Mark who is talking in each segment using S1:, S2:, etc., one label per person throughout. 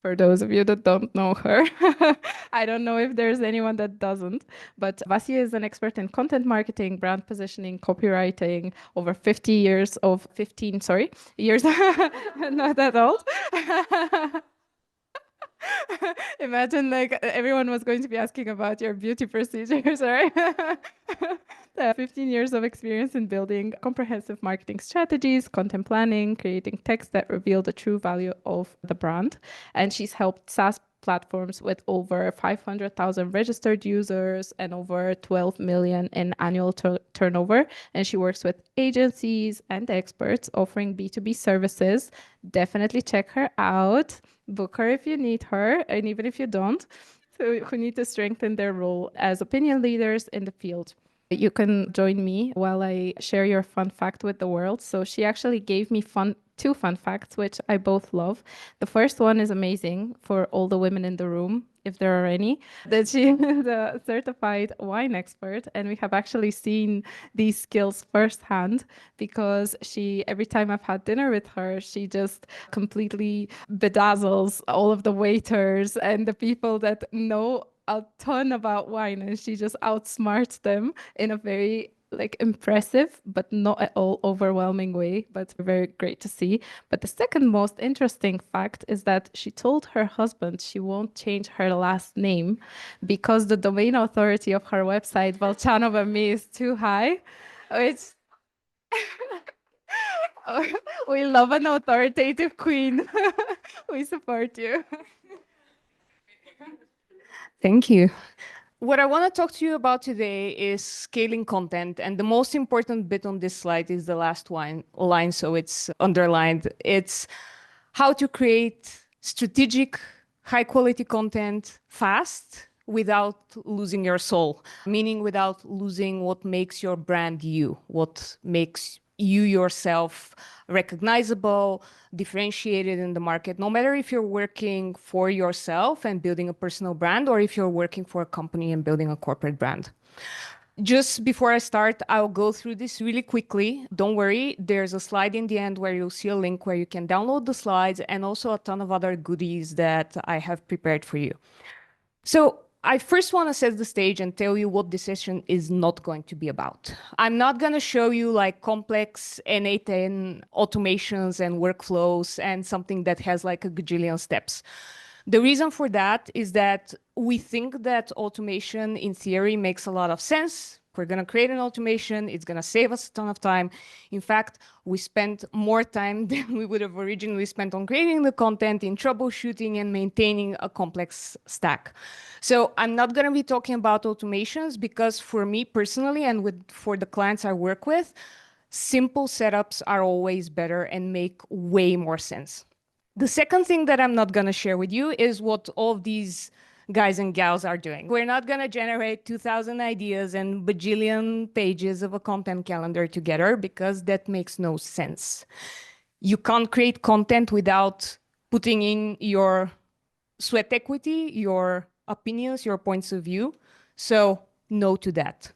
S1: For those of you that don't know her, I don't know if there's anyone that doesn't, but Vasi is an expert in content marketing, brand positioning, copywriting, over 50 years of 15, sorry, years, not that old. Imagine like everyone was going to be asking about your beauty procedures, right? 15 years of experience in building comprehensive marketing strategies, content planning, creating text that reveal the true value of the brand. And she's helped SaaS platforms with over 500,000 registered users and over 12 million in annual turnover. And she works with agencies and experts offering B2B services. Definitely check her out. Book her if you need her, and even if you don't, so who need to strengthen their role as opinion leaders in the field. You can join me while I share your fun fact with the world. So she actually gave me two fun facts, which I both love. The first one is amazing for all the women in the room, if there are any, that she is a certified wine expert. And we have actually seen these skills firsthand because every time I've had dinner with her, she just completely bedazzles all of the waiters and the people that know a ton about wine, and she just outsmarts them in a very like impressive but not at all overwhelming way, but very great to see. But the second most interesting fact is that she told her husband she won't change her last name because the domain authority of her website Valchanova me is too high, which we love an authoritative queen. We support you.
S2: Thank you. What I want to talk to you about today is scaling content. And the most important bit on this slide is the last line, so it's underlined. It's how to create strategic, high-quality content fast without losing your soul, meaning without losing what makes your brand you, what makes you yourself recognizable, differentiated in the market, no matter if you're working for yourself and building a personal brand or if you're working for a company and building a corporate brand. Just before I start, I'll go through this really quickly. Don't worry, there's a slide in the end where you'll see a link where you can download the slides and also a ton of other goodies that I have prepared for you. So I first want to set the stage and tell you what this session is not going to be about. I'm not going to show you like complex N8N automations and workflows and something that has like a gajillion steps. The reason for that is that we think that automation in theory makes a lot of sense. We're going to create an automation. It's going to save us a ton of time. In fact, we spent more time than we would have originally spent on creating the content, in troubleshooting and maintaining a complex stack. So I'm not going to be talking about automations because for me personally and for the clients I work with, simple setups are always better and make way more sense. The second thing that I'm not going to share with you is what all of these guys and gals are doing. We're not going to generate 2,000 ideas and bajillion pages of a content calendar together because that makes no sense. You can't create content without putting in your sweat equity, your opinions, your points of view. So no to that.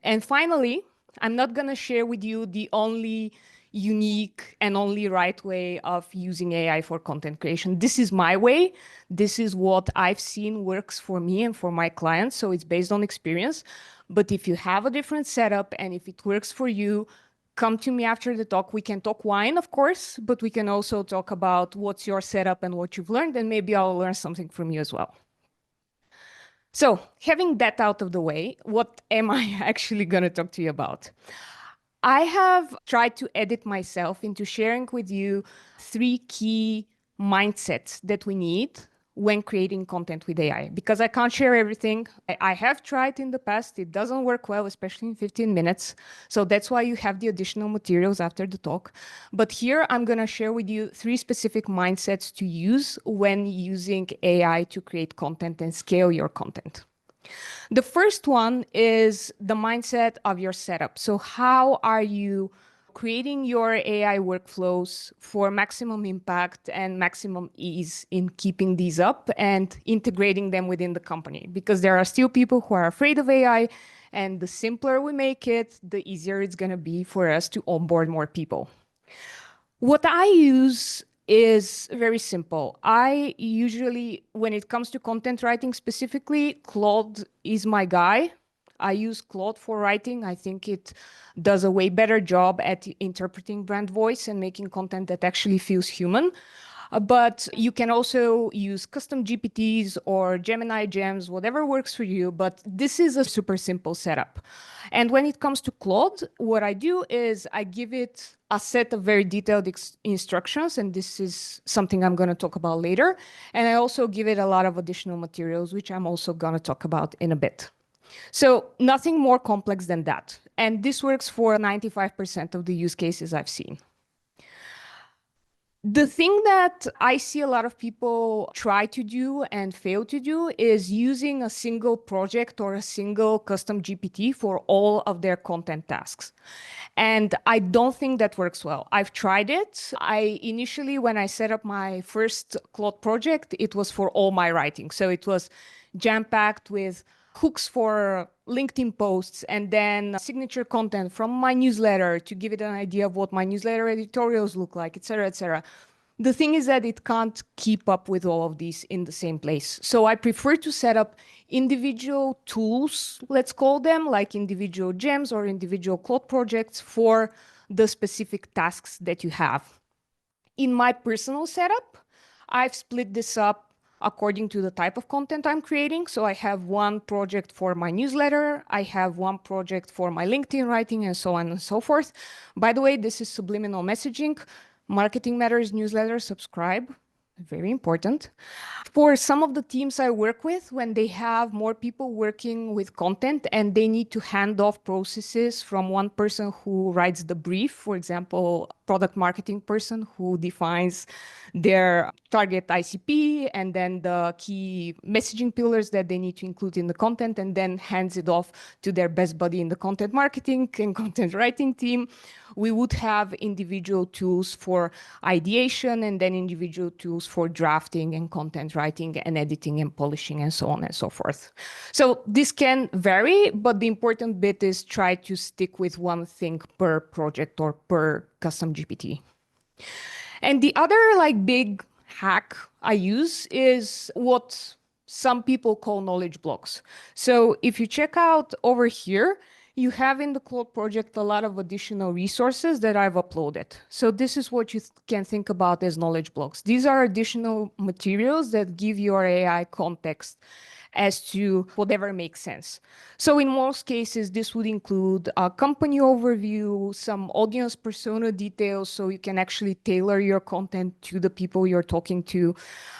S2: And finally, I'm not going to share with you the only unique and only right way of using AI for content creation. This is my way. This is what I've seen works for me and for my clients. So it's based on experience. But if you have a different setup and if it works for you, come to me after the talk. We can talk wine, of course, but we can also talk about what's your setup and what you've learned, and maybe I'll learn something from you as well. So having that out of the way, what am I actually going to talk to you about? I have tried to edit myself into sharing with you 3 key mindsets that we need when creating content with AI, because I can't share everything. I have tried in the past. It doesn't work well, especially in 15 minutes. So that's why you have the additional materials after the talk. But here I'm going to share with you 3 specific mindsets to use when using AI to create content and scale your content. The first one is the mindset of your setup. So how are you creating your AI workflows for maximum impact and maximum ease in keeping these up and integrating them within the company? Because there are still people who are afraid of AI, and the simpler we make it, the easier it's going to be for us to onboard more people. What I use is very simple. I usually, when it comes to content writing specifically, Claude is my guy. I use Claude for writing. I think it does a way better job at interpreting brand voice and making content that actually feels human. But you can also use custom GPTs or Gemini gems, whatever works for you. But this is a super simple setup. And when it comes to Claude, what I do is I give it a set of very detailed instructions. And this is something I'm going to talk about later. And I also give it a lot of additional materials, which I'm also going to talk about in a bit. So nothing more complex than that. And this works for 95% of the use cases I've seen. The thing that I see a lot of people try to do and fail to do is using a single project or a single custom GPT for all of their content tasks. And I don't think that works well. I've tried it. Initially, when I set up my first Claude project, it was for all my writing. So it was jam-packed with hooks for LinkedIn posts and then signature content from my newsletter to give it an idea of what my newsletter editorials look like, et cetera, et cetera. The thing is that it can't keep up with all of these in the same place. So I prefer to set up individual tools, let's call them, like individual gems or individual Claude projects for the specific tasks that you have. In my personal setup, I've split this up according to the type of content I'm creating. So I have one project for my newsletter, I have one project for my LinkedIn writing, and so on and so forth. By the way, this is subliminal messaging. Marketing Matters newsletter, subscribe. Very important. For some of the teams I work with, when they have more people working with content and they need to hand off processes from one person who writes the brief, for example, product marketing person who defines their target ICP and then the key messaging pillars that they need to include in the content, and then hands it off to their best buddy in the content marketing and content writing team. We would have individual tools for ideation and then individual tools for drafting and content writing and editing and polishing and so on and so forth. So this can vary, but the important bit is try to stick with one thing per project or per custom GPT. And the other big hack I use is what some people call knowledge blocks. So if you check out over here, you have in the Claude project a lot of additional resources that I've uploaded. So this is what you can think about as knowledge blocks. These are additional materials that give your AI context as to whatever makes sense. So in most cases, this would include a company overview, some audience persona details, so you can actually tailor your content to the people you're talking to,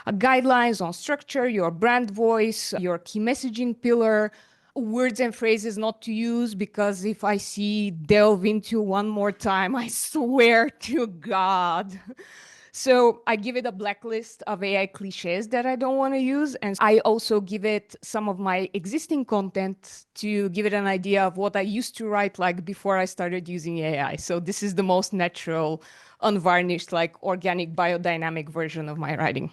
S2: guidelines on structure, your brand voice, your key messaging pillar, words and phrases not to use, because if I see delve into one more time, I swear to God. So I give it a blacklist of AI cliches that I don't want to use. And I also give it some of my existing content to give it an idea of what I used to write before I started using AI. So this is the most natural, unvarnished, organic biodynamic version of my writing.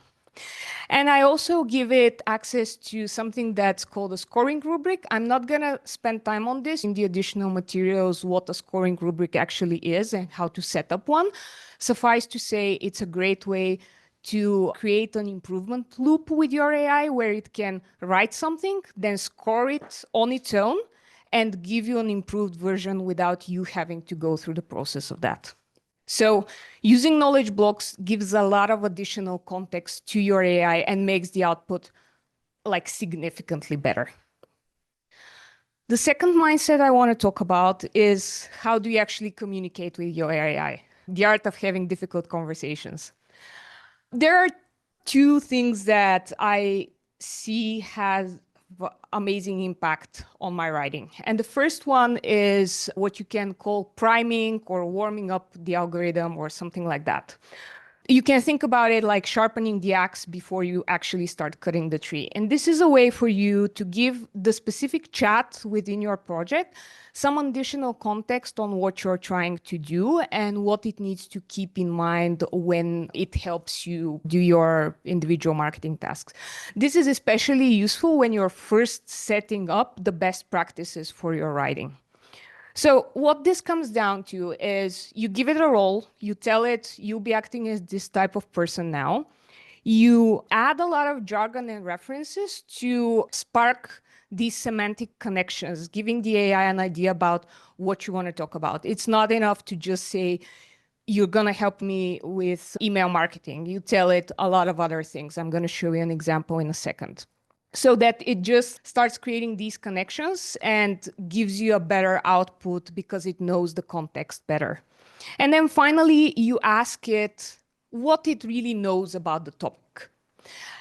S2: And I also give it access to something that's called a scoring rubric. I'm not going to spend time on this in the additional materials, what a scoring rubric actually is and how to set up one. Suffice to say, it's a great way to create an improvement loop with your AI where it can write something, then score it on its own, and give you an improved version without you having to go through the process of that. So using knowledge blocks gives a lot of additional context to your AI and makes the output significantly better. The second mindset I want to talk about is how do you actually communicate with your AI? The art of having difficult conversations. There are two things that I see has amazing impact on my writing. And the first one is what you can call priming or warming up the algorithm or something like that. You can think about it like sharpening the axe before you actually start cutting the tree. And this is a way for you to give the specific chat within your project some additional context on what you're trying to do and what it needs to keep in mind when it helps you do your individual marketing tasks. This is especially useful when you're first setting up the best practices for your writing. So what this comes down to is you give it a role, you tell it you'll be acting as this type of person now. You add a lot of jargon and references to spark these semantic connections, giving the AI an idea about what you want to talk about. It's not enough to just say, you're going to help me with email marketing. You tell it a lot of other things. I'm going to show you an example in a second. So that it just starts creating these connections and gives you a better output because it knows the context better. And then finally, you ask it what it really knows about the topic.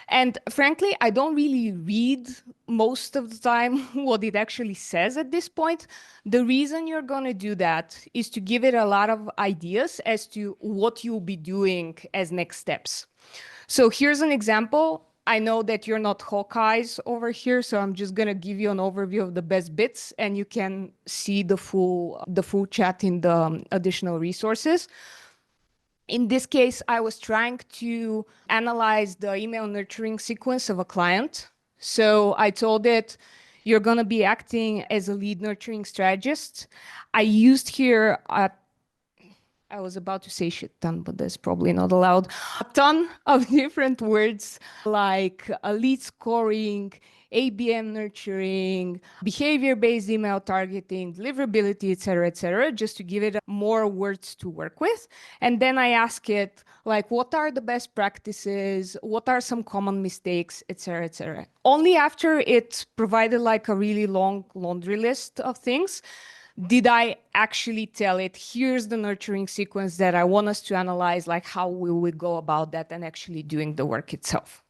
S2: And frankly, I don't really read most of the time what it actually says at this point. The reason you're going to do that is to give it a lot of ideas as to what you'll be doing as next steps. So here's an example. I know that you're not Hawkeyes over here, so I'm just going to give you an overview of the best bits, and you can see the full chat in the additional resources. In this case, I was trying to analyze the email nurturing sequence of a client. So I told it, you're going to be acting as a lead nurturing strategist. I used here I was about to say shit ton, but that's probably not allowed. A ton of different words like lead scoring, ABM nurturing, behavior-based email targeting, deliverability, et cetera, just to give it more words to work with. And then I ask it, like, what are the best practices? What are some common mistakes, et cetera, et cetera. Only after it provided like a really long laundry list of things did I actually tell it, here's the nurturing sequence that I want us to analyze, like how will we go about that and actually doing the work itself.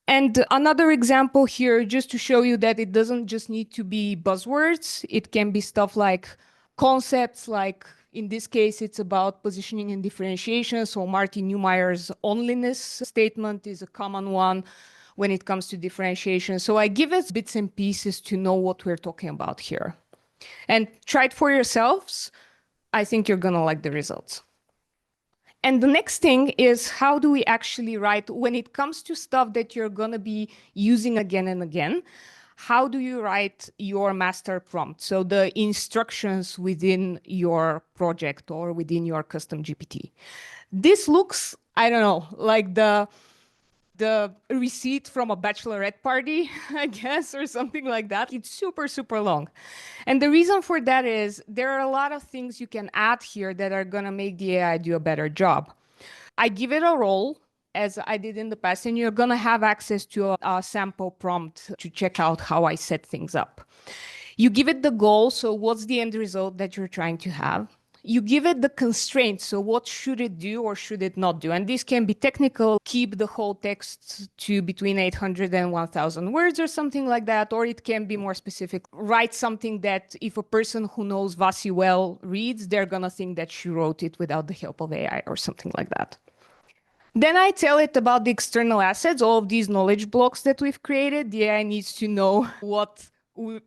S2: And another example here, just to show you that it doesn't just need to be buzzwords. It can be stuff like concepts, like in this case, it's about positioning and differentiation. So Martin Neumeier's onlyness statement is a common one when it comes to differentiation. So I give it bits and pieces to know what we're talking about here. And try it for yourselves. I think you're going to like the results. And the next thing is, how do we actually write, when it comes to stuff that you're going to be using again and again, how do you write your master prompt? So the instructions within your project or within your custom GPT. This looks, I don't know, like the receipt from a bachelorette party, I guess, or something like that. It's super, super long. And the reason for that is there are a lot of things you can add here that are going to make the AI do a better job. I give it a role, as I did in the past, and you're going to have access to a sample prompt to check out how I set things up. You give it the goal, so what's the end result that you're trying to have? You give it the constraints, so what should it do or should it not do? And this can be technical, keep the whole text to between 800 and 1,000 words or something like that, or it can be more specific. Write something that if a person who knows Vasi well reads, they're gonna think that she wrote it without the help of AI or something like that. Then I tell it about the external assets, all of these knowledge blocks that we've created. The AI needs to know what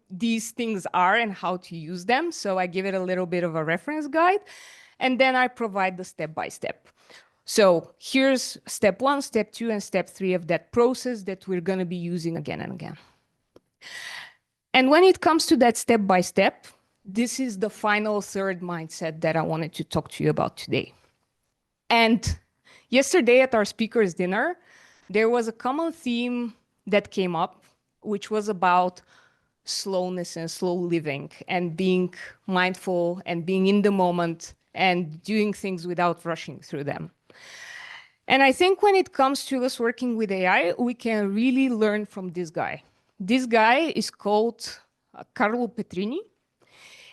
S2: these things are and how to use them. So I give it a little bit of a reference guide, and then I provide the step-by-step. So here's step 1, step 2, and step 3 of that process that we're going to be using again and again. And when it comes to that step-by-step, this is the final third mindset that I wanted to talk to you about today. And yesterday at our speakers' dinner, there was a common theme that came up, which was about slowness and slow living and being mindful and being in the moment and doing things without rushing through them. And I think when it comes to us working with AI, we can really learn from this guy. This guy is called Carlo Petrini,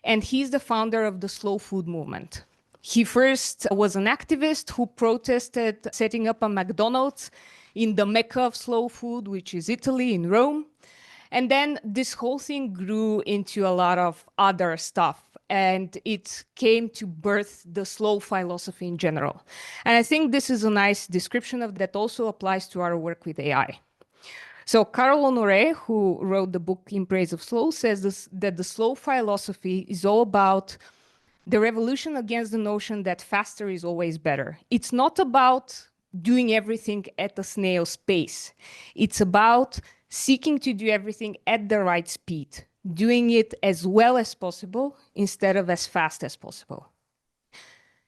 S2: and he's the founder of the slow food movement. He first was an activist who protested setting up a McDonald's in the Mecca of slow food, which is Italy, in Rome. And then this whole thing grew into a lot of other stuff, and it came to birth the slow philosophy in general. And I think this is a nice description of that also applies to our work with AI. So Carl Honoré, who wrote the book In Praise of Slow, says that the slow philosophy is all about the revolution against the notion that faster is always better. It's not about doing everything at a snail's pace. It's about seeking to do everything at the right speed, doing it as well as possible instead of as fast as possible.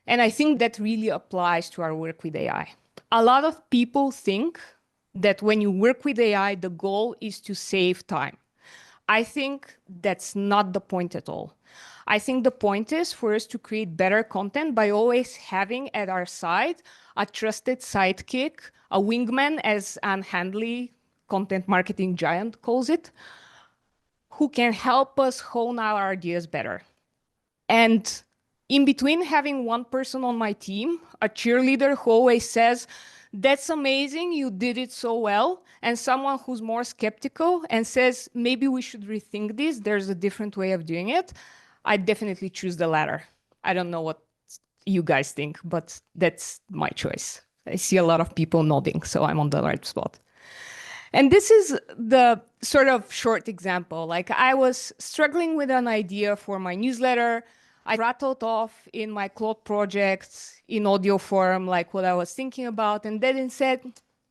S2: And I think that really applies to our work with AI. A lot of people think that when you work with AI, the goal is to save time. I think that's not the point at all. I think the point is for us to create better content by always having at our side a trusted sidekick, a wingman, as Anne Handley, content marketing giant, calls it, who can help us hone our ideas better. And in between having one person on my team, a cheerleader who always says, that's amazing, you did it so well, and someone who's more skeptical and says, maybe we should rethink this, there's a different way of doing it, I definitely choose the latter. I don't know what you guys think, but that's my choice. I see a lot of people nodding, so I'm on the right spot. And this is the sort of short example. Like I was struggling with an idea for my newsletter. I rattled off in my Claude projects in audio form, like what I was thinking about, and then it said,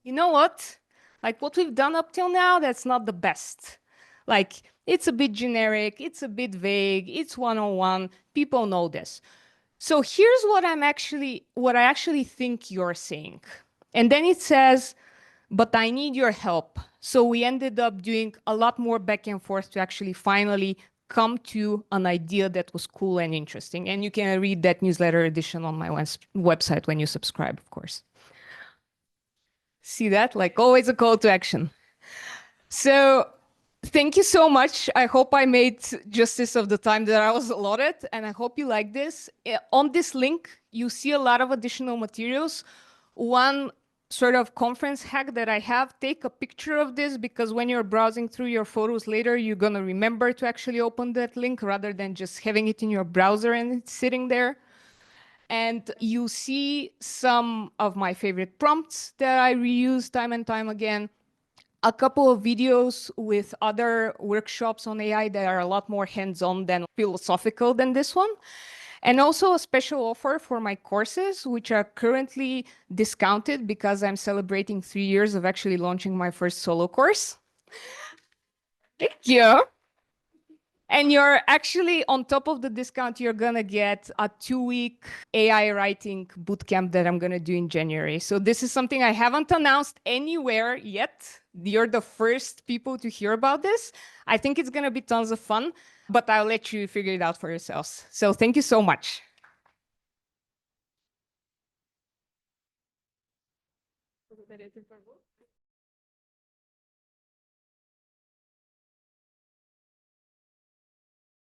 S2: you know what? Like what we've done up till now, that's not the best. Like it's a bit generic, it's a bit vague, it's one-on-one, people know this. So here's what I actually think you're saying. And then it says, but I need your help. So we ended up doing a lot more back and forth to actually finally come to an idea that was cool and interesting. And you can read that newsletter edition on my website when you subscribe, of course. See that? Like always a call to action. So thank you so much. I hope I made justice of the time that I was allotted, and I hope you like this. On this link, you see a lot of additional materials. One sort of conference hack that I have, take a picture of this, because when you're browsing through your photos later, you're going to remember to actually open that link rather than just having it in your browser and it's sitting there. And you see some of my favorite prompts that I reuse time and time again. A couple of videos with other workshops on AI that are a lot more hands-on than philosophical than this one. And also a special offer for my courses, which are currently discounted because I'm celebrating 3 years of actually launching my first solo course. Thank you. And you're actually, on top of the discount, you're going to get a 2-week AI writing bootcamp that I'm going to do in January. So this is something I haven't announced anywhere yet. You're the first people to hear about this. I think it's going to be tons of fun, but I'll let you figure it out for yourselves. So thank you so much.